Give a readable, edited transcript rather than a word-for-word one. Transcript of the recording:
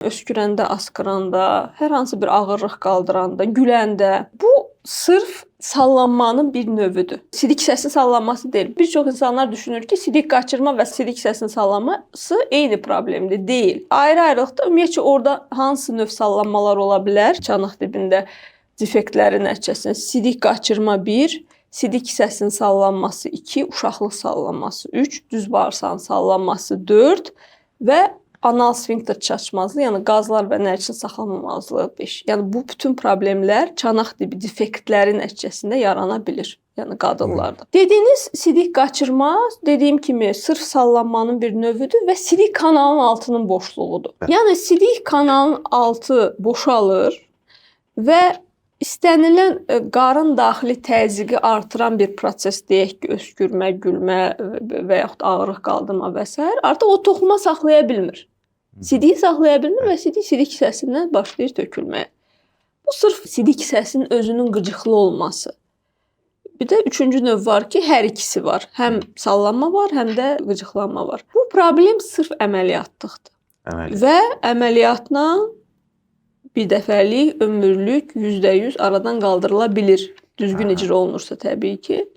Öskürəndə, asqıranda, hər hansı bir ağırlıq qaldıranda, güləndə. Bu sırf sallanmanın bir növüdür. Sidik hissəsinin sallanması deyil. Bir çox insanlar düşünür ki, sidik qaçırma və sidik hissəsinin sallanması eyni problemdir. Deyil. Ayrı-ayrılıqda ümumiyyətcə orada hansı növ sallanmalar ola bilər? Çanaq dibində defektlərin nəticəsində sidik qaçırma 1, sidik hissəsinin sallanması 2, uşaqlıq sallanması 3, düz bağırsağın sallanması 4 və anal sfinkter çatışmazlığı, yəni qazlar və nərisin saxlanılmazlığı 5. Yəni bu bütün problemlər çanaq dibi defektləri nəticəsində yarana bilir. Yəni qadınlarda. Dediyiniz sidik qaçırma, dediyim kimi sırf sallanmanın bir növüdür və sidik kanalının altının boşluğudur. Yəni sidik kanalının altı boşalır və İstənilən qarın daxili təzyiqi artıran bir proses, deyək ki, öskürmə, gülmə və yaxud ağırlıq qaldırma və s. artıq o toxuma saxlaya bilmir. Sidiyi saxlaya bilmir və sidik hissəsindən başlayır tökülməyə. Bu sırf sidik hissəsinin özünün qıcıqlı olması. Bir də üçüncü növ var ki, hər ikisi var. Həm sallanma var, həm də qıcıqlanma var. Bu problem sırf əməliyyatlıqdır. Və əməliyyatla bir dəfəlik, ömürlük, %100 aradan qaldırıla bilir. Düzgün icra olunursa təbii ki.